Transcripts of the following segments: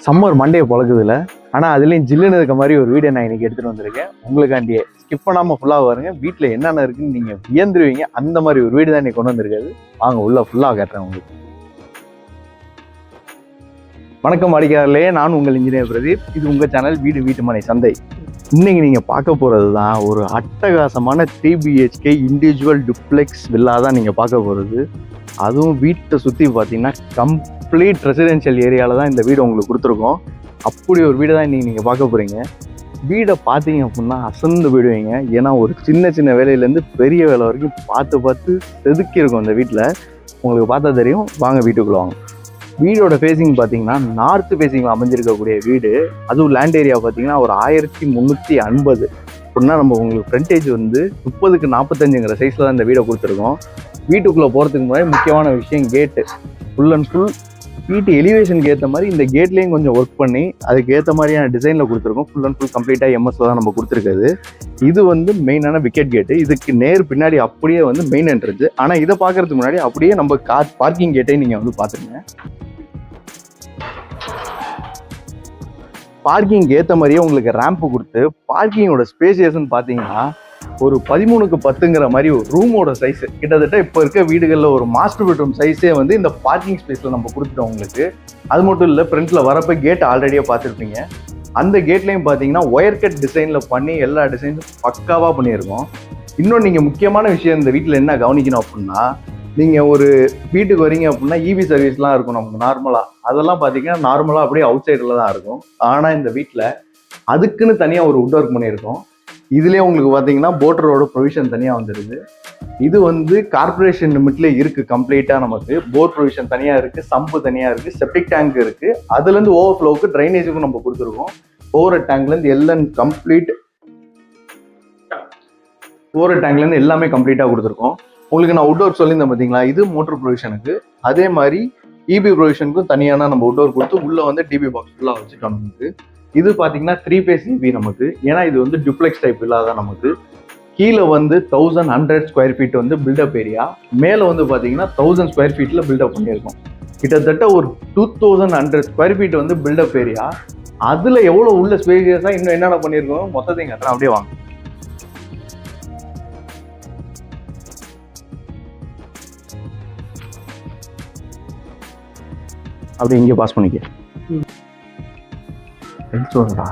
Summer Monday பழக்குதுல, ஆனால் அதுலேயும் ஜில்லுன்னு இருக்க மாதிரி ஒரு வீடியோ நான் இன்னைக்கு எடுத்துகிட்டு வந்திருக்கேன். உங்களுக்காண்டியே ஸ்கிப் பண்ணாமல் ஃபுல்லாக பாருங்க. வீட்டில் என்னென்ன இருக்குன்னு நீங்கள் வியந்துருவீங்க. அந்த மாதிரி ஒரு வீடு தான் இன்னைக்கு கொண்டு வந்திருக்காது. வாங்க உள்ள ஃபுல்லாக காட்டுறேன் உங்களுக்கு. வணக்கம் வாடிக்கையாளர்களே, நான் உங்கள் இன்ஜினியர் பிரதீப். இது உங்கள் சேனல் வீட்டு மனை சந்தை. இன்னைக்கு நீங்கள் பார்க்க போகிறது தான் ஒரு அட்டகாசமான 3 BHK இண்டிவிஜுவல் டுப்ளெக்ஸ் வில்லா தான் நீங்கள் பார்க்க போகிறது. அதுவும் வீட்டை சுற்றி பார்த்தீங்கன்னா கம்ப்ளீட் ரெசிடென்ஷியல் ஏரியாவில் தான் இந்த வீடு உங்களுக்கு கொடுத்துருக்கோம். அப்படி ஒரு வீடு தான் இன்றைக்கி நீங்கள் பார்க்க போகிறீங்க. வீடை பார்த்தீங்க அப்படின்னா அசந்து போயிடுவீங்க. ஏன்னா ஒரு சின்ன வேலையிலேருந்து பெரிய வேலை வரைக்கும் பார்த்து செதுக்கியிருக்கும் இந்த வீட்டில். உங்களுக்கு பார்த்தா தெரியும். வாங்க வீட்டுக்குள்ளே வாங்க. வீடோட ஃபேஸிங் பார்த்தீங்கன்னா நார்த்து ஃபேஸிங்கில் அமைஞ்சிருக்கக்கூடிய வீடு. அதுவும் லேண்ட் ஏரியா பார்த்தீங்கன்னா ஒரு 1350 அப்படின்னா நம்ம உங்களுக்கு ஃப்ரண்டேஜ் வந்து 30க்கு 45ங்கிற சைஸில் தான் இந்த வீடை கொடுத்துருக்கோம். வீட்டுக்குள்ளே போகிறதுக்கு முன்னாடி முக்கியமான விஷயம் கேட்டு. ஃபுல் அண்ட் ஃபுல் வீட்டு எலிவேஷனுக்கு ஏற்ற மாதிரி இந்த கேட்லேயும் கொஞ்சம் ஒர்க் பண்ணி அதுக்கு ஏற்ற மாதிரியான டிசைனில் கொடுத்துருக்கோம். ஃபுல் அண்ட் ஃபுல் கம்ப்ளீட்டாக எம்எஸ்ல தான் நம்ம கொடுத்துருக்காது. இது வந்து மெயினான விக்கெட் கேட்டு. இதுக்கு நேர் பின்னாடி அப்படியே வந்து மெயின் என்ட்ரன்ஸ். ஆனால் இதை பார்க்கறதுக்கு முன்னாடி அப்படியே நம்ம கார் பார்க்கிங் கேட்டையும் நீங்கள் வந்து பார்த்துருங்க. பார்க்கிங்க்கு ஏற்ற மாதிரியே உங்களுக்கு ரேம்ப்பு கொடுத்து பார்க்கிங்கோட ஸ்பேசியஸ்ன்னு பார்த்தீங்கன்னா ஒரு 13க்கு 10ங்கிற மாதிரி ஒரு ரூமோட சைஸு கிட்டத்தட்ட இப்போ இருக்க வீடுகளில் ஒரு மாஸ்டர் பெட்ரூம் சைஸே வந்து இந்த பார்க்கிங் ஸ்பேஸில் நம்ம கொடுத்துட்டோம் உங்களுக்கு. அது மட்டும் இல்லை, ஃப்ரண்ட்டில் வரப்போ கேட் ஆல்ரெடியாக பார்த்துருப்பீங்க. அந்த கேட்லேயும் பார்த்தீங்கன்னா ஒயர் கட் டிசைனில் பண்ணி எல்லா டிசைன்ஸும் பக்காவாக பண்ணியிருக்கோம். இன்னும் நீங்கள் முக்கியமான விஷயம் இந்த வீட்டில் என்ன கவனிக்கணும் அப்படின்னா, நீங்கள் ஒரு வீட்டுக்கு வரீங்க அப்படின்னா இபி சர்வீஸ்லாம் இருக்கும் நமக்கு நார்மலாக. அதெல்லாம் பார்த்தீங்கன்னா நார்மலாக அப்படியே அவுட் சைடில் தான் இருக்கும். ஆனால் இந்த வீட்டில் அதுக்குன்னு தனியாக ஒரு வுட் ஒர்க் பண்ணியிருக்கோம். இதுலேயே உங்களுக்கு பார்த்தீங்கன்னா போட்டரோட ப்ரொவிஷன் தனியாக வந்துடுது. இது வந்து கார்பரேஷன் லிமிட்லேயே இருக்குது கம்ப்ளீட்டாக. நமக்கு போர் ப்ரொவிஷன் தனியாக இருக்குது, சம்பு தனியாக இருக்குது, செப்டிக் டேங்க் இருக்குது. அதுலேருந்து ஓவர்ஃப்ளோவுக்கு ட்ரைனேஜுக்கும் நம்ம கொடுத்துருக்கோம். ஓவர் டேங்க்லேருந்து எல்லாம் கம்ப்ளீட் ஓவர் டேங்க்லேருந்து எல்லாமே கம்ப்ளீட்டாக கொடுத்துருக்கோம். உங்களுக்கு நான் வுட் ஒர்க் சொல்லியிருந்தேன் பார்த்தீங்களா, இது மோட்டர் ப்ரொவிஷனுக்கு. அதே மாதிரி இபி ப்ரொவிஷனுக்கும் தனியான நம்ம வுட் ஒர்க் கொடுத்து உள்ளே வந்து டிபி பாக்ஸ் ஃபுல்லாக வச்சுட்டோம் நமக்கு. இது பார்த்தீங்கன்னா 3 phase இபி நமக்கு. ஏன்னா இது வந்து டுப்ளெக்ஸ் டைப் இல்லாத நமக்கு. கீழே வந்து 1100 ஸ்கொயர் ஃபீட் வந்து பில்டப் ஏரியா, மேலே வந்து பார்த்தீங்கன்னா 1000 ஸ்கொயர் ஃபீட்டில் பில்டப் பண்ணியிருக்கோம். கிட்டத்தட்ட ஒரு 2100 ஸ்கொயர் ஃபீட் வந்து பில்டப் ஏரியா. அதில் எவ்வளோ உள்ள ஸ்பேசியஸாக இன்னும் என்னென்ன பண்ணியிருக்கோம் மொத்தத்தையும் கட்டுறேன். அப்படியே வாங்க. அப்படி இங்கே பாஸ் பண்ணிக்க. சொல்றா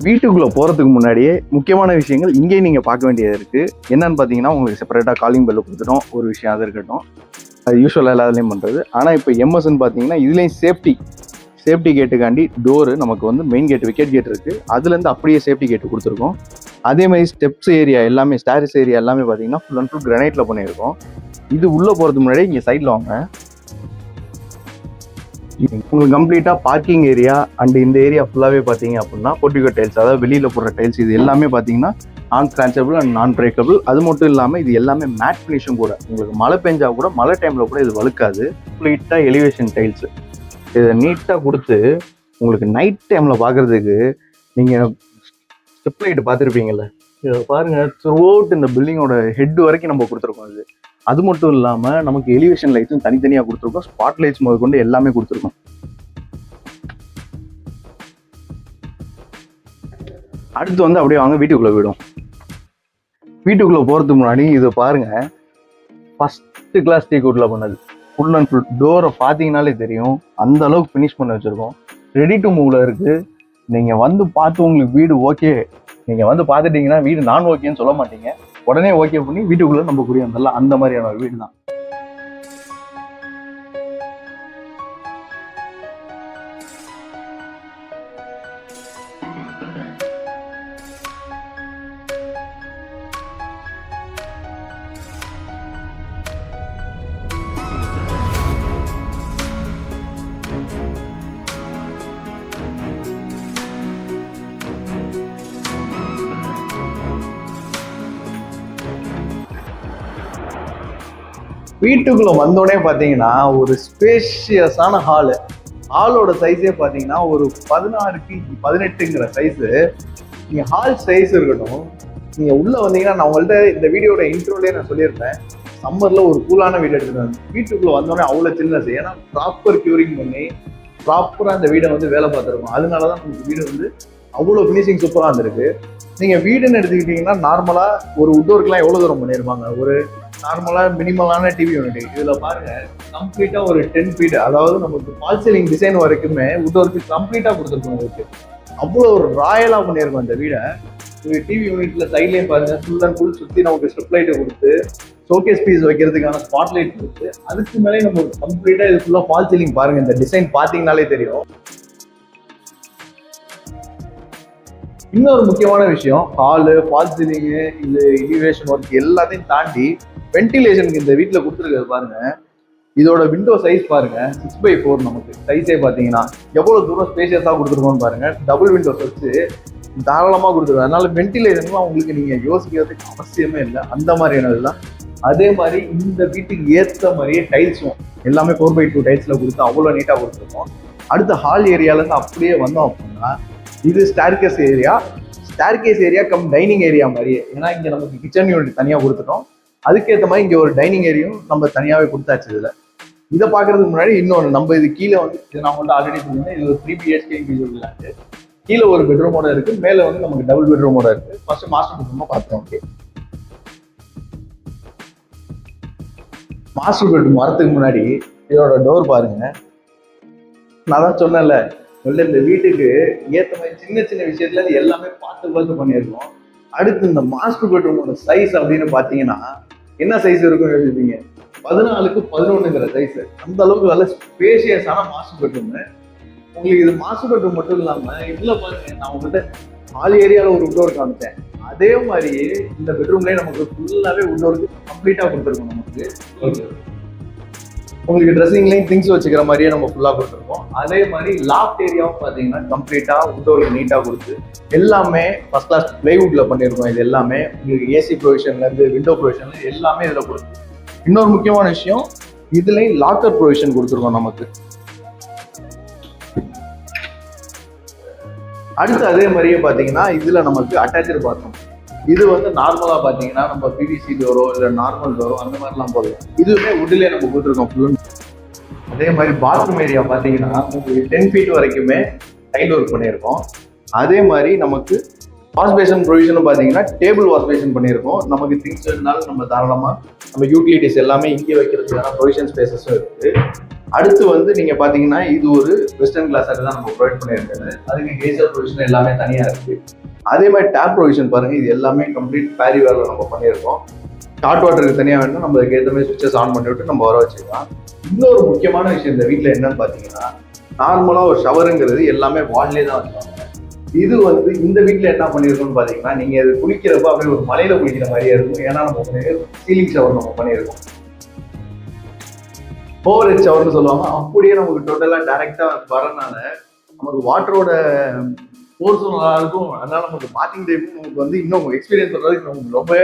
வீட்டுக்குள்ளே போகிறதுக்கு முன்னாடியே முக்கியமான விஷயங்கள் இங்கேயும் நீங்கள் பார்க்க வேண்டியது இருக்குது. என்னன்னு பார்த்தீங்கன்னா, உங்களுக்கு செப்பரேட்டாக காலிங் பெல் கொடுத்துட்டோம். ஒரு விஷயம் அது இருக்கட்டும், அது யூஸ்வலாக எல்லாத்துலேயும் பண்ணுறது. ஆனால் இப்போ எம்எஸ்ன்னு பார்த்தீங்கன்னா இதுலேயும் சேஃப்டி கேட்டுக்காண்டி டோரு நமக்கு வந்து மெயின் கேட் விக்கெட் கேட் இருக்குது. அதுலேருந்து அப்படியே சேஃப்டி கேட்டு கொடுத்துருக்கோம். அதே மாதிரி ஸ்டெப்ஸ் ஏரியா எல்லாமே, ஸ்டேர்ஸ் ஏரியா எல்லாமே பார்த்தீங்கன்னா ஃபுல் அண்ட் ஃபுல் கிரானைட்டில் பண்ணியிருக்கோம். இது உள்ளே போகிறதுக்கு முன்னாடி இங்கே சைடில் வாங்க. உங்களுக்கு கம்ப்ளீட்டாக பார்க்கிங் ஏரியா அண்ட் இந்த ஏரியா ஃபுல்லாகவே பார்த்தீங்க அப்படின்னா போர்டிகோ டைல்ஸ், அதாவது வெளியில் போடுற டைல்ஸ், இது எல்லாமே பார்த்தீங்கன்னா நான் ஸ்க்ராச்சபிள் அண்ட் நான் பிரேக்கபிள். அது மட்டும் இல்லாமல் இது எல்லாமே மேட் ஃபினிஷும் கூட. உங்களுக்கு மழை பெஞ்சா கூட மழை டைமில் கூட இது வழுக்காது. கம்ப்ளீட்டாக எலிவேஷன் டைல்ஸு இதை நீட்டாக கொடுத்து உங்களுக்கு நைட் டைமில் பார்க்குறதுக்கு நீங்கள் ஸ்டெப் லைட் பார்த்துருப்பீங்கள்ல, இதை பாருங்கள். த்ரூ அவுட் இந்த பில்டிங்கோட ஹெட் வரைக்கும் நம்ம கொடுத்துருக்கோம். அது மட்டும் இல்லாமல் நமக்கு எலிவேஷன் லைட்ஸும் தனித்தனியாக கொடுத்துருக்கோம். ஸ்பாட் லைட்ஸ் முதல் கொண்டு எல்லாமே கொடுத்துருக்கோம். அடுத்து வந்து அப்படியே வாங்க வீட்டுக்குள்ளே போயிடும். வீட்டுக்குள்ளே போகிறதுக்கு முன்னாடி இது பாருங்கள், ஃபஸ்ட்டு கிளாஸ் டீக் வுட்டில் பண்ணது. ஃபுல் அண்ட் ஃபுல் டோரை பார்த்தீங்கன்னாலே தெரியும் அந்த அளவுக்கு ஃபினிஷ் பண்ணி வச்சுருக்கோம். ரெடி டு மூவ்ல இருக்குது. நீங்கள் வந்து பார்த்து உங்களுக்கு வீடு ஓகே, நீங்கள் வந்து பார்த்துட்டிங்கன்னா வீடு நான் ஓகேன்னு சொல்ல மாட்டீங்க. உடனே ஓகே பண்ணி வீட்டுக்குள்ளே நம்ம கூடிய வந்துடலாம். அந்த மாதிரியான ஒரு வீடு தான். வீட்டுக்குள்ள வந்தோடனே பார்த்தீங்கன்னா ஒரு ஸ்பேஷியஸான ஹாலோட சைஸே பார்த்தீங்கன்னா ஒரு 16க்கு 18ங்கிற சைஸு. நீங்கள் ஹால் சைஸ் இருக்கட்டும், நீங்கள் உள்ளே வந்தீங்கன்னா நான் உங்கள்கிட்ட இந்த வீடியோட இன்ட்ரோலேயே நான் சொல்லியிருப்பேன், சம்மரில் ஒரு கூலான வீடு எடுத்துகிட்டு வந்து வீட்டுக்குள்ளே வந்தோடனே அவ்வளோ சில்னஸ். ஏன்னா ப்ராப்பர் க்யூரிங் பண்ணி ப்ராப்பராக அந்த வீடை வந்து வேலை பார்த்துருக்கோம். அதனால தான் நமக்கு வீடு வந்து அவ்வளோ ஃபினிஷிங் சூப்பராக இருந்திருக்கு. நீங்கள் வீடுன்னு எடுத்துக்கிட்டிங்கன்னா நார்மலாக ஒரு வுட் ஒர்க்லாம் எவ்வளோ தூரம் பண்ணியிருப்பாங்க, ஒரு நார்மலாக மினிமலான டிவி யூனிட். இதில் பாருங்கள் கம்ப்ளீட்டாக ஒரு 10 ஃபீட், அதாவது நமக்கு ஃபால் சீலிங் டிசைன் வரைக்குமே வுட் ஒர்க்கு கம்ப்ளீட்டாக கொடுத்துருக்கோம். உங்களுக்கு அவ்வளோ ஒரு ராயலாக பண்ணியிருக்கோம் இந்த வீடை. டிவி யூனிட்ல சைட்லேயும் பாருங்கள் ஃபுல் அண்ட் ஃபுல் சுற்றி நமக்கு ஸ்ட்ரிப் லைட்டை கொடுத்து ஷோகேஸ் பீஸ் வைக்கிறதுக்கான ஸ்பாட் லைட் கொடுத்து அதுக்கு மேலே நம்ம கம்ப்ளீட்டாக இது ஃபுல்லாக ஃபால் சீலிங் பாருங்கள். இந்த டிசைன் பார்த்தீங்கன்னாலே தெரியும். இன்னொரு முக்கியமான விஷயம், ஹாலு, ஃபால் சீலிங்கு, இது இலிவேஷன் ஒர்க் எல்லாத்தையும் தாண்டி வென்டிலேஷனுக்கு இந்த வீட்டில் கொடுத்துருக்கிறது பாருங்க. இதோட விண்டோ சைஸ் பாருங்க 6x4 நமக்கு சைஸே பார்த்தீங்கன்னா எவ்வளோ தூரம் ஸ்பேஷியஸாக கொடுத்துருக்கோம்னு பாருங்க. டபுள் விண்டோஸ் வச்சு தாராளமாக கொடுத்துருக்கோம். அதனால வென்டிலேஷன்லாம் உங்களுக்கு நீங்கள் யோசிக்கிறதுக்கு அவசியமே இல்லை, அந்த மாதிரியானது தான். அதே மாதிரி இந்த வீட்டுக்கு ஏற்ற மாதிரியே டைல்ஸும் எல்லாமே 4x2 டைல்ஸில் கொடுத்து அவ்வளோ நீட்டாக கொடுத்துருக்கோம். அடுத்த ஹால் ஏரியாலேருந்து அப்படியே வந்தோம் அப்படின்னா இது staircase area come dining area மாதிரியே. ஏன்னா இங்கே நமக்கு கிச்சன் யூனிட் தனியாக கொடுத்துட்டோம், அதுக்கேற்ற மாதிரி இங்கே ஒரு டைனிங் ஏரியாவும் நம்ம தனியாகவே கொடுத்தாச்சு. இதை பார்க்கறதுக்கு முன்னாடி இன்னொன்று, நம்ம இது கீழே வந்து இது நான் வந்து ஆல்ரெடி சொல்லியிருந்தேன், இது ஒரு 3 BHK இண்டிவிஜுவல் லேண்டு. கீழே ஒரு பெட்ரூமோட இருக்கு, மேலே வந்து நமக்கு டபுள் பெட்ரூமோட இருக்கு. ஃபர்ஸ்ட் மாஸ்டர் பெட்ரூமா பார்த்தோம். ஓகே, மாஸ்டர் பெட்ரூம் வரதுக்கு முன்னாடி இதோட டோர் பாருங்க. நான் தான் சொன்னேன்ல, இந்த வீட்டுக்கு ஏற்ற மாதிரி சின்ன சின்ன விஷயத்துல இருந்து எல்லாமே பார்த்து பண்ணியிருக்கோம். அடுத்து இந்த மாஸ்டர் பெட்ரூமோட சைஸ் அப்படின்னு பார்த்தீங்கன்னா என்ன சைஸ் இருக்குன்னு யோசிப்பீங்க, 14க்கு 11ங்கிற சைஸ். அந்த அளவுக்கு நல்ல ஸ்பேஷியஸான மாஸ்டர் பெட்ரூம். உங்களுக்கு இது மாஸ்டர் பெட்ரூம் மட்டும் இல்லாம இதுல பாருங்க, நான் உங்கள்கிட்ட ஹால் ஏரியாவில் ஒரு வுட் ஒர்க் காமிச்சேன், அதே மாதிரி இந்த பெட்ரூம்லேயே நமக்கு ஃபுல்லாவே வுட் ஒர்க் கம்ப்ளீட்டா கொடுத்துருக்கோம். நமக்கு உங்களுக்கு ட்ரெஸ்ஸிங்லையும் திங்ஸ் வச்சுக்கிற மாதிரியே நம்ம ஃபுல்லாக கொடுத்துருக்கோம். அதே மாதிரி லாஃப்ட் ஏரியாவும் பார்த்தீங்கன்னா கம்ப்ளீட்டாக வுட் ஒர்க் நீட்டாக கொடுத்து எல்லாமே ஃபர்ஸ்ட் கிளாஸ் பிளைவுட்ல பண்ணியிருக்கோம். இது எல்லாமே உங்களுக்கு ஏசி ப்ரொவிஷன்லேருந்து விண்டோ ப்ரொவிஷன்ல எல்லாமே இதில் கொடுத்து. இன்னொரு முக்கியமான விஷயம், இதுலேயும் லாக்கர் ப்ரொவிஷன் கொடுத்துருக்கோம் நமக்கு. அடுத்து அதே மாதிரியே பார்த்தீங்கன்னா இதில் நமக்கு அட்டாச்சு பாத்ரூம். இது வந்து நார்மலாக பார்த்தீங்கன்னா நம்ம பிவிசி டோரோ இல்லை நார்மல் டோரோ அந்த மாதிரிலாம் போதும். இதுவுமே வுட்லேயே நம்ம கொடுத்துருக்கோம் ஃபுல்லு. அதே மாதிரி பாத்ரூம் ஏரியா பார்த்தீங்கன்னா உங்களுக்கு 10 ஃபீட் வரைக்குமே டைல் ஒர்க் பண்ணியிருக்கோம். அதே மாதிரி நமக்கு வாஷ் பேஷன் ப்ரொவிஷனும் பார்த்தீங்கன்னா டேபிள் வாஷ் பேஷன் பண்ணியிருக்கோம். நமக்கு திங்ஸ் இருந்தாலும் நம்ம தாராளமாக நம்ம யூட்டிலிட்டிஸ் எல்லாமே இங்கே வைக்கிறதுக்கான ப்ரொவிஷன் ஸ்பேசஸும் இருக்குது. அடுத்து வந்து நீங்கள் பார்த்தீங்கன்னா இது ஒரு வெஸ்டர்ன் கிளாஸாக தான் நம்ம ப்ரொவைட் பண்ணியிருக்காரு. அதுக்கு கேசர் ப்ரொவிஷன் எல்லாமே தனியாக இருக்குது. அதே மாதிரி டேப் ப்ரொவிஷன் பாருங்கள், இது எல்லாமே கம்ப்ளீட் பேரி வேரில் நம்ம பண்ணியிருக்கோம். ஹாட் வாட்டருக்கு தனியாக வேணும்னா நம்ம அதுக்கு ஏற்ற மாதிரி சுவிட்சஸ் ஆன் பண்ணி விட்டு நம்ம வர வச்சுக்கலாம். இன்னொரு முக்கியமான விஷயம் இந்த வீட்டில் என்னன்னு பார்த்தீங்கன்னா, நார்மலாக ஒரு ஷவருங்கிறது எல்லாமே வால்லே தான் வச்சுருவாங்க. இது வந்து இந்த வீட்டில் என்ன பண்ணியிருக்கோம்னு பார்த்தீங்கன்னா, நீங்கள் இது குளிக்கிறப்ப அப்படியே ஒரு மலையில் குளிக்கிற மாதிரியே இருக்கும். ஏன்னா நம்ம சீலிங் ஷவர் நம்ம பண்ணியிருக்கோம். ஓவர் ஹெட் ஷவர்னு சொல்லுவாங்க. அப்படியே நமக்கு டோட்டலாக டைரெக்டாக வரனால நமக்கு வாட்டரோட ஃபோர்ஸும் நல்லா இருக்கும். அதனால நமக்கு பாத்திங் டைப்பும் நமக்கு வந்து இன்னும் எக்ஸ்பீரியன்ஸ் பண்ணுறதுக்கு நமக்கு ரொம்ப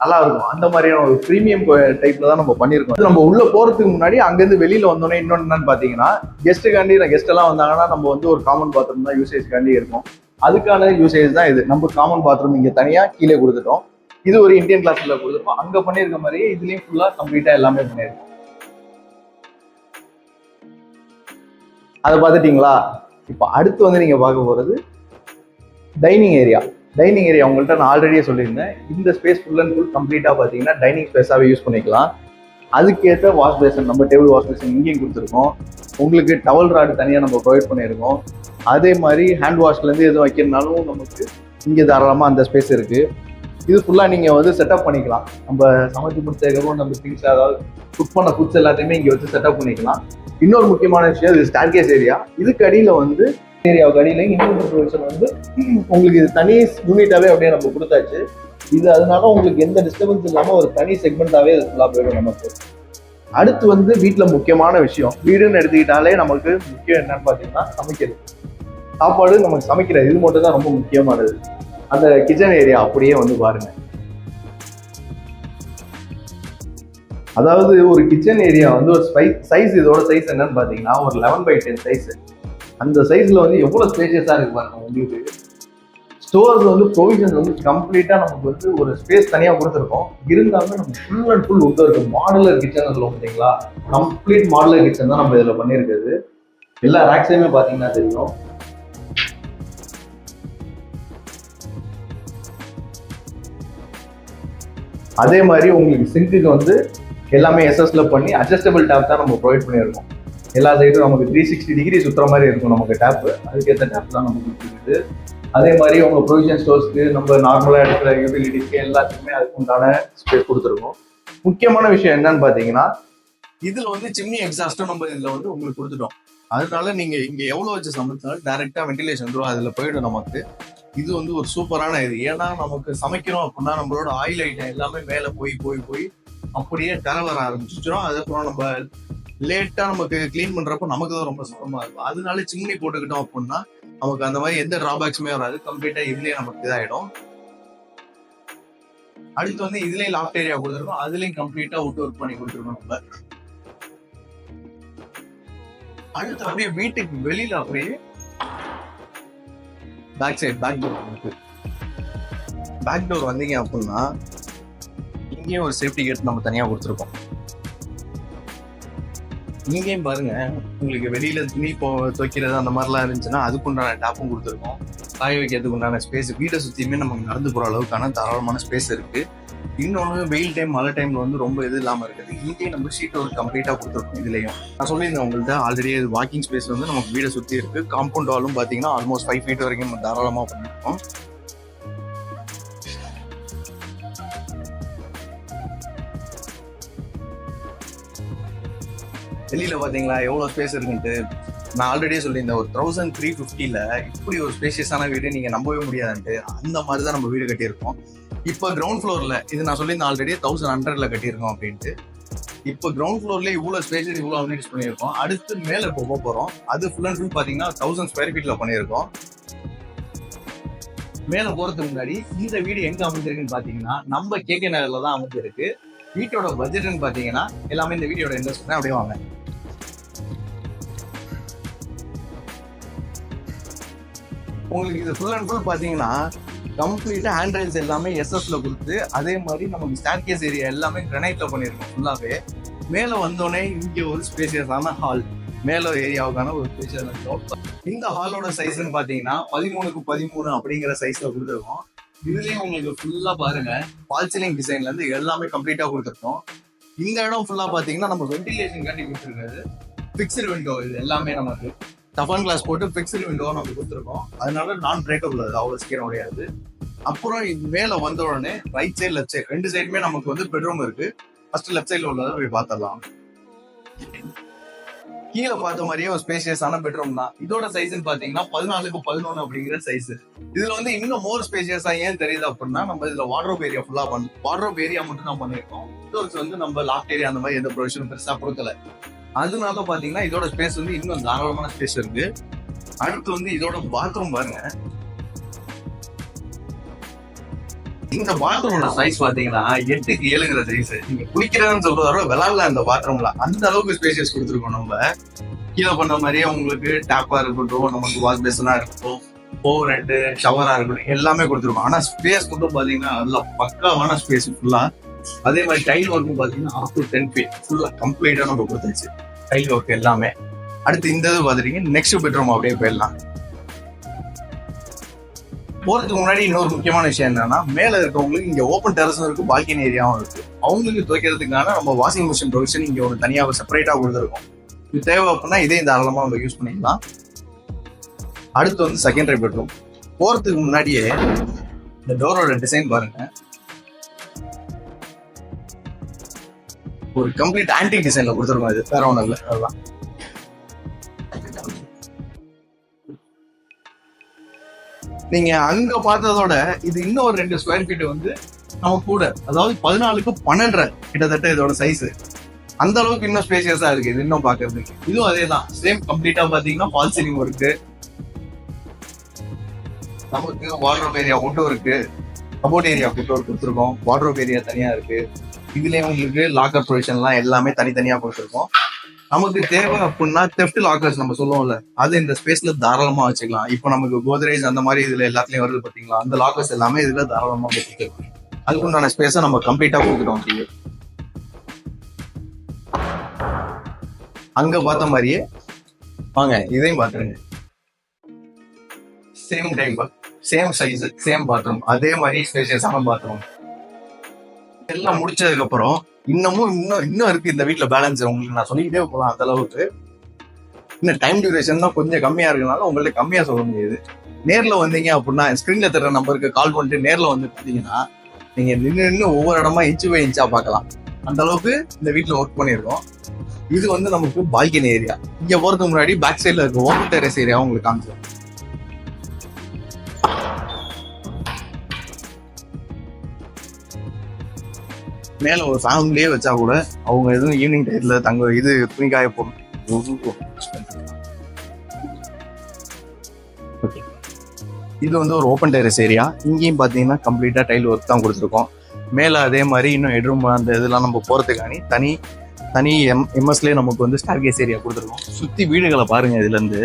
நல்லா இருக்கும். அந்த மாதிரியான ஒரு ப்ரீமியம் டைப்ல தான் நம்ம பண்ணியிருக்கோம். நம்ம உள்ள போறதுக்கு முன்னாடி அங்கேருந்து வெளியில வந்தோடனே இன்னொன்று என்னன்னு பார்த்தீங்கன்னா, கெஸ்ட் எல்லாம் வந்தாங்கன்னா நம்ம வந்து ஒரு காமன் பாத்ரூம் தான் யூசேஜ்காண்டி இருக்கும். அதுக்கான யூசேஜ் தான் இது. நம்ம காமன் பாத்ரூம் இங்கே தனியாக கீழே கொடுத்துட்டோம். இது ஒரு இந்தியன் கிளாஸ்ல கொடுத்துருக்கோம். அங்கே பண்ணியிருக்க மாதிரியே இதுலேயும் ஃபுல்லாக கம்ப்ளீட்டாக எல்லாமே பண்ணியிருக்கோம். அதை பார்த்துட்டீங்களா? இப்போ அடுத்து வந்து நீங்கள் பார்க்க போகிறது டைனிங் ஏரியா. உங்கள்கிட்ட நான் ஆல்ரெடியே சொல்லியிருந்தேன், இந்த ஸ்பேஸ் ஃபுல் அண்ட் ஃபுல் கம்ப்ளீட்டாக பார்த்தீங்கன்னா டைனிங் ஸ்பேஸாகவே யூஸ் பண்ணிக்கலாம். அதுக்கேற்ற வாஷ் பேசன், நம்ம டேபிள் வாஷ் பேசன் இங்கேயும் கொடுத்துருக்கோம். உங்களுக்கு டவல் ராடு தனியாக நம்ம ப்ரொவைட் பண்ணியிருக்கோம். அதே மாதிரி ஹேண்ட் வாஷ்லேருந்து எதுவும் வைக்கிறதுனாலும் நமக்கு இங்கே தாராளமாக அந்த ஸ்பேஸ் இருக்குது. இது ஃபுல்லாக நீங்கள் வந்து செட்டப் பண்ணிக்கலாம். நம்ம சமைச்சு முடிச்சதுக்கப்புறம் நம்ம திங்ஸ், அதாவது குக் பண்ண ஃபுட்ஸ் எல்லாத்தையுமே இங்கே வச்சு செட்டப் பண்ணிக்கலாம். இன்னொரு முக்கியமான விஷயம், இது ஸ்டேர்கேஸ் ஏரியா. இதுக்கு அடியில் வந்து ஏரியாவுக்கு அடியில் இன்னொரு ப்ரொவிஷன் வந்து உங்களுக்கு இது தனி யூனிட்டாகவே அப்படியே நம்ம கொடுத்தாச்சு. இது அதனால உங்களுக்கு எந்த டிஸ்டர்பன்ஸ் இல்லாமல் ஒரு தனி செக்மெண்ட்டாகவே இது ஃபுல்லாக போயிடும் நமக்கு. அடுத்து வந்து வீட்டில் முக்கியமான விஷயம், வீடுன்னு எடுத்துக்கிட்டாலே நமக்கு முக்கியம் என்னன்னு பார்த்தீங்கன்னா சமைக்கிறது. சாப்பாடு நமக்கு சமைக்கிறது, இது மட்டும் தான் ரொம்ப முக்கியமானது. அந்த கிச்சன் ஏரியா அப்படியே வந்து பாருங்க. அதாவது ஒரு கிச்சன் ஏரியா வந்து ஒரு சைஸ், இதோட சைஸ் என்னன்னு பாத்தீங்கன்னா ஒரு 11/10 சைஸ். அந்த சைஸ்ல வந்து எவ்வளவு ஸ்பேஷியஸா இருக்கு பாருங்க. உங்களுக்கு ஸ்டோர்ஸ் வந்து ப்ரொவிஷன்ஸ் வந்து கம்ப்ளீட்டா நமக்கு வந்து ஒரு ஸ்பேஸ் தனியா கொடுத்துருக்கோம். இருந்தாலும் நம்ம ஃபுல் அண்ட் ஃபுல் உள்ள இருக்கு மாடுலர் கிச்சன் சொல்லுவோம் பார்த்தீங்களா, கம்ப்ளீட் மாடுலர் கிச்சன் தான் நம்ம இதுல பண்ணியிருக்கிறது. எல்லா ரேக்ஸையுமே பாத்தீங்கன்னா தெரியும். அதே மாதிரி உங்களுக்கு சிங்க்குக்கு வந்து எல்லாமே எஸ்எஸ்ல பண்ணி அட்ஜஸ்டபிள் டேப் தான் நம்ம ப்ரொவைட் பண்ணியிருக்கோம். எல்லா சைடும் நமக்கு 360 டிகிரி சுற்றுற மாதிரி இருக்கும் நமக்கு டேப். அதுக்கேற்ற டேப் தான் நமக்கு கொடுத்துருக்குது. அதே மாதிரி உங்க ப்ரொவிஷன் ஸ்டோர்ஸ்க்கு நம்ம நார்மலாக எடுக்கிற யூட்டிலிட்டிஸ்க்கு எல்லாத்துக்குமே அதுக்கு உண்டான ஸ்பேஸ் கொடுத்துருக்கோம். முக்கியமான விஷயம் என்னன்னு பார்த்தீங்கன்னா, இதுல வந்து சிம்னி எக்ஸாஸ்டும் நம்ம இதுல வந்து உங்களுக்கு கொடுத்துட்டோம். அதனால நீங்க இங்க எவ்வளவு வச்சு சமைச்சாலும் டைரக்டா வென்டிலேஷன் வந்துடும், அதுல போயிடும் நமக்கு. இது வந்து ஒரு சூப்பரான இது. ஏன்னா நமக்கு சமைக்கிறோம் அப்படின்னா நம்மளோட ஆயில் ஐட்டம் எல்லாமே மேல போய் அப்படியே தர வர ஆரம்பிச்சிடும். அதுக்கப்புறம் நம்ம லேட்டா நமக்கு கிளீன் பண்றப்போ நமக்கு தான் ரொம்ப சுத்தமா இருக்கும். அதனால சிம்னி போட்டுக்கிட்டோம் அப்படின்னா நமக்கு அந்த மாதிரி எந்த டிராபேக்ஸுமே வராது. கம்ப்ளீட்டா இதுலயே நமக்கு இதாயிடும். அடுத்து வந்து இதுலயும் லாஃப்ட் ஏரியா கொடுத்துருக்கோம், அதுலயும் கம்ப்ளீட்டா அவுட் ஒர்க் பண்ணி கொடுத்துருக்கோம் நம்ம. அடுத்து அப்படியே வீட்டுக்கு வெளியில அப்படியே பேக் சைடு பேக் டோர் வந்தீங்க அப்படின்னா இங்கேயும் ஒரு சேஃப்டி கேட் நம்ம தனியா கொடுத்துருக்கோம். இங்கேயும் பாருங்க, உங்களுக்கு வெளியில துணி துவைக்கிறது அந்த மாதிரிலாம் இருந்துச்சுன்னா அதுக்குண்டான டேப்பும் கொடுத்துருக்கோம். காய வைக்கிறதுக்கு உண்டான ஸ்பேஸ் வீட்டை சுத்தியுமே நமக்கு நடந்து போற அளவுக்கான தாராளமான ஸ்பேஸ் இருக்கு. இன்னொன்று வெயில் டைம் மழை டைம்ல வந்து ரொம்ப இது இல்லாமல் இருக்குது. இங்கேயும் நம்ம ஷீட் ஒரு கம்ப்ளீட்டா கொடுத்துருக்கோம். இதுலயும் நான் சொல்லியிருந்தேன் உங்கள்கிட்ட ஆல்ரெடி வாக்கிங் ஸ்பேஸ் வந்து நமக்கு வீடை சுத்தி இருக்கு. காம்பவுண்ட் வாலும் பாத்தீங்கன்னா ஆல்மோஸ்ட் 5 feet வரைக்கும் நம்ம தாராளமா பண்ணிருக்கோம். வெளியில பாத்தீங்களா எவ்வளவு ஸ்பேஸ் இருக்குன்ட்டு. நான் ஆல்ரெடியே சொல்லியிருந்தேன், ஒரு 1350ல இப்படி ஒரு ஸ்பேஷியஸான வீடு நீங்க நம்பவே முடியாதுன்ட்டு. அந்த மாதிரிதான் நம்ம வீடு கட்டியிருக்கோம். இப்போ கிரவுண்ட் ஃப்ளோர்ல இது நான் சொல்லியிருந்தேன் ஆல்ரெடி 1100ல கட்டியிருக்கோம் அப்படின்ட்டு. இப்போ கிரவுண்ட் ஃப்ளோர்ல இவ்வளவு ஸ்பேஷியஸ் இவ்வளவு அம்யூனிட்டிஸ் பண்ணியிருக்கோம். அடுத்து மேல போக போறோம். அது ஃபுல் அண்ட் ஃபுல் பாத்தீங்கன்னா 1000 square feetல பண்ணியிருக்கோம். மேல போறதுக்கு முன்னாடி இந்த வீடு எங்க அமைஞ்சிருக்குன்னு பாத்தீங்கன்னா நம்ம கேகே நகர்ல தான் அமைஞ்சிருக்கு. வீட்டோட பட்ஜெட்னு பாத்தீங்கன்னா எல்லாமே இந்த வீடியோட இன்வெஸ்ட்மெண்ட் அப்படியே வாங்க. உங்களுக்கு இது ஃபுல் அண்ட் ஃபுல் பாத்தீங்கன்னா கம்ப்ளீட்டா ஹேண்ட் ரைல்ஸ் எல்லாமே எஸ்எஸ்ல கொடுத்து, அதே மாதிரி நமக்கு ஸ்டேர்கேஸ் ஏரியா எல்லாமே கிரனைட்ல பண்ணிருக்கோம் ஃபுல்லாவே. மேல வந்தோடனே இங்க ஒரு ஸ்பேசியஸான ஹால், மேல ஏரியாவுக்கான ஒரு ஸ்பேசியஸ். இந்த ஹாலோட சைஸ்ன்னு பாத்தீங்கன்னா 13x 13 அப்படிங்கிற சைஸ்ல கொடுத்துருக்கோம். இதுலயும் உங்களுக்கு ஃபுல்லா பாருங்க ஃபால் சீலிங் டிசைன்ல இருந்து எல்லாமே கம்ப்ளீட்டா கொடுத்துருக்கோம். இந்த இடம் ஃபுல்லா பாத்தீங்கன்னா நம்ம வென்டிலேஷன் காண்டி கொடுத்துருக்காது. பிக்சர் விண்டோ இது எல்லாமே நமக்கு டஃபன் கிளாஸ் போட்டு பிக்சர் விண்டோ நம்ம கொடுத்துருக்கோம். அதனால நான் பிரேக்கபிள் அது அவ்வளவு சீக்கிரம் முடியாது. அப்புறம் இது மேல வந்த உடனே ரைட் சைடு லெஃப்ட் சைடு ரெண்டு சைடுமே நமக்கு வந்து பெட்ரூம் இருக்கு. ஃபர்ஸ்ட் லெஃப்ட் சைடுல உள்ளதை போய் பார்த்துடலாம். கீழே பார்த்த மாதிரியே ஒரு ஸ்பேசியஸான பெட்ரூம் தான். இதோட சைஸ்ன்னு பாத்தீங்கன்னா 14x 11 அப்படிங்கிற சைஸ். இதுல வந்து இன்னும் மோர் ஸ்பேசியஸா ஏன் தெரியுது அப்படின்னா நம்ம இதுல வார்ட்ரோப் ஏரியா ஃபுல்லா வார்ட்ரோப் ஏரியா மட்டும் தான் பண்ணிருக்கோம். டோர்ஸ் வந்து நம்ம லாஃப்ட் ஏரியா அந்த மாதிரி எந்த ப்ரொவிஷனும் பெருசா கொடுக்கல. அதனால பாத்தீங்கன்னா இதோட ஸ்பேஸ் வந்து இன்னும் தாராளமான ஸ்பேஸ் இருக்கு. அடுத்து வந்து இதோட பாத்ரூம் பாருங்க. இந்த பாத்ரூமோட சைஸ் பாத்தீங்கன்னா 8x 7ங்கிற சைஸ். நீங்க குளிக்கிறதுன்னு சொல்றதோட விளாட்ல அந்த பாத்ரூம்ல அந்த அளவுக்கு ஸ்பேசியஸ் கொடுத்துருக்கோம். நம்ம கீழே பண்ண மாதிரியே உங்களுக்கு டேப்பா இருக்கட்டும், நமக்கு வாஷ் பேசனா இருக்கட்டும், ஓவர் ஹெட் ஷவரா இருக்கட்டும் எல்லாமே கொடுத்துருக்கோம். ஆனா ஸ்பேஸ் மட்டும் பாத்தீங்கன்னா அதுல பக்காவான ஸ்பேஸ் ஃபுல்லா. அதே மாதிரி டைல் ஒர்க்கும் பாத்தீங்கன்னா up to 10 feet ஃபுல்லா கம்ப்ளீட்டா நம்ம கொடுத்தாச்சு டைல் ஒர்க் எல்லாமே. அடுத்து இந்த இது பாத்துட்டீங்க. நெக்ஸ்ட் பெட்ரூம் அப்படியே போயிடலாம். போறதுக்கு முன்னாடி இன்னொரு முக்கியமான விஷயம் என்னன்னா, மேல இருக்கவங்களுக்கு இங்க ஓப்பன் டெரஸும் இருக்கு, பால்கனி ஏரியாவும் இருக்கு. அவங்களுக்கு துவைக்கிறதுக்கான நம்ம வாஷிங் மிஷின் ப்ரொவிஷன் இங்க ஒரு தனியாக செப்பரேட்டா கொடுத்துருக்கோம். இது தேவை அப்படின்னா இதே தாராளமா நம்ம யூஸ் பண்ணிக்கலாம். அடுத்து வந்து செகண்டரி பெட்ரூம். போறதுக்கு முன்னாடியே இந்த டோரோட டிசைன் பாருங்க. ஒரு கம்ப்ளீட் ஆன்டிக் டிசைன்ல கொடுத்துருக்கோம். இது வேற ஒன்றும் இல்லை. அதுதான் நீங்க அங்க பார்த்ததோட இது இன்னும் ஒரு 2 square feet வந்து நம்ம கூட, அதாவது 14x 12 கிட்டத்தட்ட இதோட சைஸ். அந்த அளவுக்கு இன்னும் ஸ்பேசியஸா இருக்கு இது இன்னும் பாக்குறதுக்கு. இதுவும் அதே தான் சேம் கம்ப்ளீட்டா பாத்தீங்கன்னா ஃபால் சீலிங் இருக்கு. நமக்கு வார்ட்ரோப் ஏரியா மட்டும் இருக்கு, கபோர்ட் ஏரியா மட்டும் கொடுத்துருக்கோம். வார்ட்ரோப் ஏரியா தனியா இருக்கு. இதுலயே உங்களுக்கு லாக்கர் ப்ரொவிஷன்லாம் எல்லாமே தனித்தனியா கொடுத்துருக்கோம். நமக்கு தேவை அப்படின்னா தெஃப்ட் லாக்கர்ஸ் நம்ம சொல்லுவோம்ல, அது இந்த ஸ்பேஸ்ல தாராளமா வச்சுக்கலாம். இப்போ நமக்கு கோத்ரேஜ் அந்த மாதிரி இதுல எல்லாத்துலயும் வருது பாத்தீங்களா, அந்த லாக்கர்ஸ் எல்லாமே இதுல தாராளமா வச்சுக்கலாம். அதுக்குண்டான ஸ்பேஸை நம்ம கம்ப்ளீட்டா கொடுத்துட்டோம். அங்க பார்த்த மாதிரியே வாங்க இதையும் பாத்துருங்க. Same type, same size, same bathroom, அதே மாதிரி ஸ்பேஷியஸான பாத்ரூம். எல்லாம் முடிச்சதுக்கு அப்புறம் இன்னும் இருக்கு இந்த வீட்டுல பேலன்ஸ். உங்களுக்கு நான் சொல்லிக்கிட்டே போகலாம். அந்த அளவுக்கு இன்னும் டைம் டியூரேஷன் தான் கொஞ்சம் கம்மியா இருக்கனால உங்கள்ட்ட கம்மியா சொல்ல முடியாது. நேர்ல வந்தீங்க அப்படின்னா ஸ்கிரீன்ல தர நம்பருக்கு கால் பண்ணிட்டு நேர்ல வந்து பார்த்தீங்கன்னா நீங்க நின்று ஒவ்வொரு இடமா இன்ச்சு பை இன்ச்சா பார்க்கலாம். அந்த அளவுக்கு இந்த வீட்டுல ஒர்க் பண்ணியிருக்கோம். இது வந்து நமக்கு பால்கனி ஏரியா. இங்க போறதுக்கு முன்னாடி பேக் சைட்ல இருக்க ஓப்பன் டெரஸ் ஏரியா உங்களுக்கு காமிச்சோம். மேல ஒரு ஃபேமிலியே வச்சா கூட அவங்க எதுவும் ஈவினிங் டைத்துல தங்க இது துணிக்காய போடும். இது வந்து ஒரு ஓப்பன் டெரஸ் ஏரியா. இங்கேயும் பாத்தீங்கன்னா கம்ப்ளீட்டா டைல் ஒர்க் தான் கொடுத்துருக்கோம். மேல அதே மாதிரி இன்னும் ஹெட்ரூம் அந்த இதெல்லாம் நம்ம போறதுக்காண்டி தனி எம்எஸ்லயே நமக்கு வந்து ஸ்டார்கேஸ் ஏரியா கொடுத்துருக்கோம். சுத்தி வீடுகளை பாருங்க. இதுல இருந்து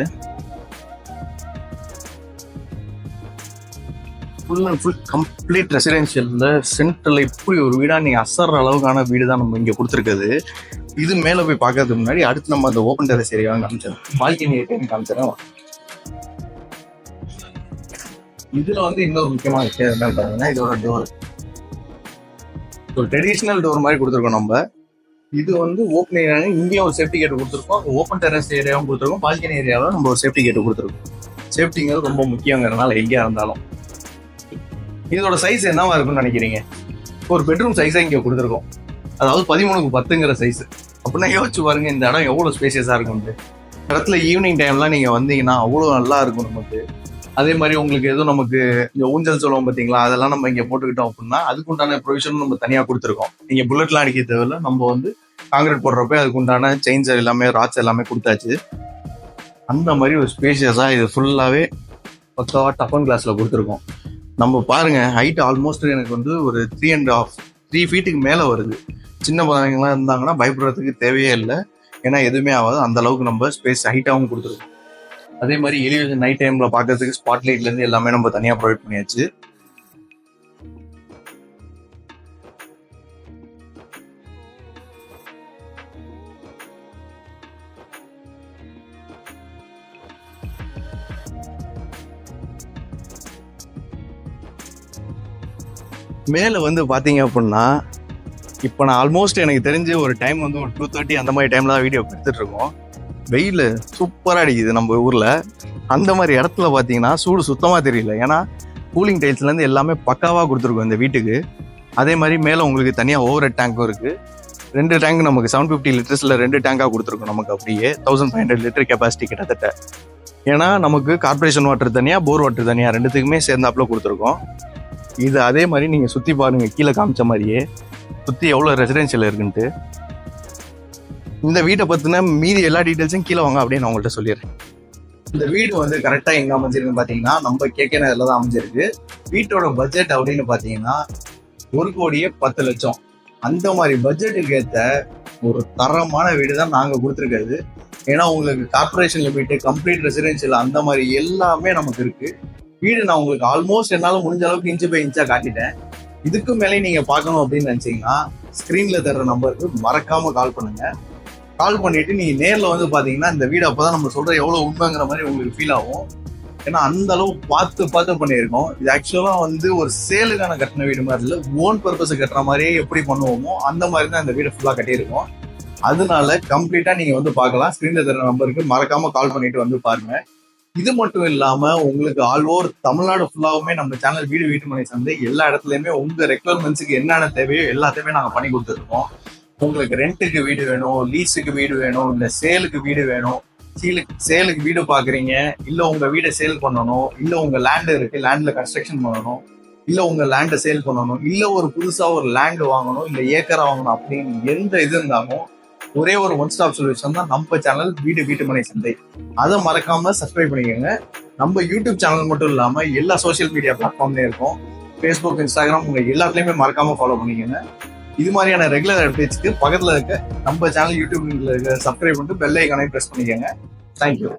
ஃபுல் அண்ட் ஃபுல் கம்ப்ளீட் ரெசிடென்ஷியல்ல சென்ட்ரல்ல இப்படி ஒரு வீடா நீங்க அசர்ற அளவுக்கான வீடு தான் நம்ம இங்க கொடுத்துருக்குது. இது மேல போய் பார்க்கறதுக்கு முன்னாடி அடுத்து நம்ம அந்த ஓப்பன் டெரஸ் ஏரியாவை காமிச்சிடறோம். Balcony area காமிச்சிடறோம். இதுல வந்து இன்னொரு முக்கியமான விஷயம் என்ன பாத்தீங்கன்னா இதோட டோர். ஒரு ட்ரெடிஷ்னல் டோர் மாதிரி கொடுத்துருக்கோம் நம்ம. இது வந்து ஓப்பன் இங்கேயும் ஒரு சேஃப்டி கேட் கொடுத்துருக்கோம். ஓப்பன் டெரஸ் ஏரியாவும் கொடுத்துருக்கோம். பால்கனி ஏரியாவில் நம்ம ஒரு சேஃப்டி கேட் கொடுத்துருக்கோம். சேஃப்டிங்கிறது ரொம்ப முக்கியங்கிறதுனால எங்கேயா இருந்தாலும். இதோட சைஸ் என்னவா இருக்குன்னு நினைக்கிறீங்க? ஒரு பெட்ரூம் சைஸா இங்க கொடுத்துருக்கோம். அதாவது 13x10 சைஸ். அப்படின்னா யோசிச்சு பாருங்க இந்த இடம் எவ்வளவு ஸ்பேசியஸா இருக்கும். இடத்துல ஈவினிங் டைம்லாம் நீங்க வந்தீங்கன்னா அவ்வளவு நல்லா இருக்கும் நமக்கு. அதே மாதிரி உங்களுக்கு எதுவும் நமக்கு இந்த ஊஞ்சல் சொல்லுவோம் பார்த்தீங்களா, அதெல்லாம் நம்ம இங்கே போட்டுக்கிட்டோம் அப்படின்னா அதுக்குண்டான ப்ரொவிஷனும் நம்ம தனியாக கொடுத்துருக்கோம். நீங்கள் புல்லட்லாம் அடிக்க தேவையில்ல. நம்ம வந்து காங்கிரீட் போடுறப்ப அதுக்குண்டான செயின்ஸ் எல்லாமே ராட்ஸ் எல்லாமே கொடுத்தாச்சு. அந்த மாதிரி ஒரு ஸ்பேஷியஸாக இது ஃபுல்லாகவே பக்காவாக டஃபன் கிளாஸில் கொடுத்துருக்கோம். நம்ம பாருங்க ஹைட் ஆல்மோஸ்ட் எனக்கு வந்து ஒரு 3.5 ஃபீட்டுக்கு மேலே வருது. சின்ன பசங்களாம் இருந்தாங்கன்னா பயப்படுறதுக்கு தேவையே இல்லை. ஏன்னா எதுவுமே ஆகாது. அந்த அளவுக்கு நம்ம ஸ்பேஸ் ஹைட்டாகவும் கொடுத்துருக்கோம். அதே மாதிரி எலிவேஷன் நைட் டைம்ல பாக்கிறதுக்கு ஸ்பாட் லைட்ல இருந்து எல்லாமே நம்ம தனியா ப்ரொவைட் பண்ணியாச்சு. மேல வந்து பாத்தீங்க அப்படின்னா இப்போ நான் ஆல்மோஸ்ட் எனக்கு தெரிஞ்சு ஒரு டைம் வந்து ஒரு 2:30 அந்த மாதிரி டைம்ல தான் வீடியோ எடுத்துட்டு இருக்கோம். வெயில் சூப்பராக அடிக்குது நம்ம ஊரில். அந்த மாதிரி இடத்துல பார்த்தீங்கன்னா சூடு சுத்தமாக தெரியல. ஏன்னா கூலிங் டைல்ஸ்லேருந்து எல்லாமே பக்காவாக கொடுத்துருக்கோம் இந்த வீட்டுக்கு. அதே மாதிரி மேலே உங்களுக்கு தனியாக ஓவர் ஹெட் டேங்க்கும் இருக்குது. 2 டேங்க் நமக்கு 750 லிட்டர்ஸில் 2 டேங்காக கொடுத்துருக்கோம். நமக்கு அப்படியே 1500 லிட்டர் கெப்பாசிட்டி கிட்டத்தட்ட. ஏன்னா நமக்கு கார்பரேஷன் வாட்டர் தனியாக, போர் வாட்டர் தனியாக, ரெண்டுத்துக்குமே சேர்ந்தாப்புல கொடுத்துருக்கோம். இது அதே மாதிரி நீங்கள் சுற்றி பாருங்கள். கீழே காமிச்ச மாதிரியே சுற்றி எவ்வளோ ரெசிடென்ஷியல் இருக்குன்ட்டு. இந்த வீட்டை பற்றின மீதி எல்லா டீட்டெயில்ஸும் கீழே வாங்க அப்படின்னு நான் உங்கள்கிட்ட சொல்லிடுறேன். இந்த வீடு வந்து கரெக்டாக எங்கே அமைஞ்சிருக்குன்னு பார்த்தீங்கன்னா நம்ம கேட்க இதில் தான் அமைஞ்சிருக்கு. வீட்டோட பட்ஜெட் அப்படின்னு பார்த்தீங்கன்னா 1,10,00,000. அந்த மாதிரி பட்ஜெட்டுக்கு ஏற்ற ஒரு தரமான வீடு தான் நாங்கள் கொடுத்துருக்கிறது. ஏன்னா உங்களுக்கு கார்பரேஷன் லிமிட்டு, கம்ப்ளீட் ரெசிடென்ஷியல் அந்த மாதிரி எல்லாமே நமக்கு இருக்கு. வீடு நான் உங்களுக்கு ஆல்மோஸ்ட் என்னால் முடிஞ்ச அளவுக்கு இன்ச்சு பை இன்ச்சாக காட்டிட்டேன். இதுக்கு மேலே நீங்கள் பார்க்கணும் அப்படின்னு நினச்சிங்கன்னா ஸ்க்ரீனில் தர்ற நம்பருக்கு மறக்காமல் கால் பண்ணுங்க. கால் பண்ணிட்டு நீங்க நேர்ல வந்து பாத்தீங்கன்னா இந்த வீடு அப்பதான் நம்ம சொல்ற எவ்வளவு உண்மைங்கிற மாதிரி உங்களுக்கு ஃபீல் ஆகும். ஏன்னா அந்த அளவு பார்த்து பண்ணியிருக்கோம். இது ஆக்சுவலா வந்து ஒரு சேலுக்கான கட்டின வீடு மாதிரி இல்லை, ஓன் பர்பஸ் கட்டுற மாதிரியே எப்படி பண்ணுவோமோ அந்த மாதிரி தான் இந்த வீடு ஃபுல்லா கட்டியிருக்கோம். அதனால கம்ப்ளீட்டா நீங்க வந்து பார்க்கலாம். ஸ்கிரீன்ல தர நம்பருக்கு மறக்காம கால் பண்ணிட்டு வந்து பாருங்க. இது மட்டும் இல்லாம உங்களுக்கு ஆல் ஓவர் தமிழ்நாடு ஃபுல்லாவுமே நம்ம சேனல் வீட்டு மனை சந்தை எல்லா இடத்துலயுமே உங்க ரெக்குவயர்மெண்ட்ஸுக்கு என்னென்ன தேவையோ எல்லாத்தையுமே நாங்க பண்ணி கொடுத்துருக்கோம். உங்களுக்கு ரெண்ட்டுக்கு வீடு வேணும், லீஸுக்கு வீடு வேணும், இல்ல சேலுக்கு வீடு வேணும், சேலுக்கு வீடு பாக்குறீங்க, இல்ல உங்க வீடை சேல் பண்ணணும், இல்ல உங்க லேண்ட் இருக்கு லேண்ட்ல கன்ஸ்ட்ரக்ஷன் பண்ணணும், இல்ல உங்க லேண்டை சேல் பண்ணணும், இல்ல ஒரு புதுசா ஒரு லேண்ட் வாங்கணும், இல்ல ஏக்கரா வாங்கணும் அப்படின்னு எந்த இது இருந்தாலும் ஒரே ஒரு ஒன் ஸ்டாப் சொல்யூஷன் தான் நம்ம சேனல் வீட்டு மனை சந்தை. அதை மறக்காம சப்ஸ்கிரைப் பண்ணிக்கோங்க. நம்ம யூடியூப் சேனல் மட்டும் இல்லாம எல்லா சோசியல் மீடியா பிளாட்ஃபார்ம்லயும் இருக்கும். ஃபேஸ்புக், இன்ஸ்டாகிராம், உங்க எல்லாத்துலயுமே மறக்காம ஃபாலோ பண்ணிக்கோங்க. இது மாதிரியான ரெகுலர் அப்டேட்ஸ்க்கு பக்கத்தில் இருக்க நம்ம சேனல் யூடியூப் லிங்க்ல இருக்க சப்ஸ்கிரைப் பண்ணிட்டு பெல் ஐக்கானை ப்ரெஸ் பண்ணிக்கோங்க. தேங்க்யூ.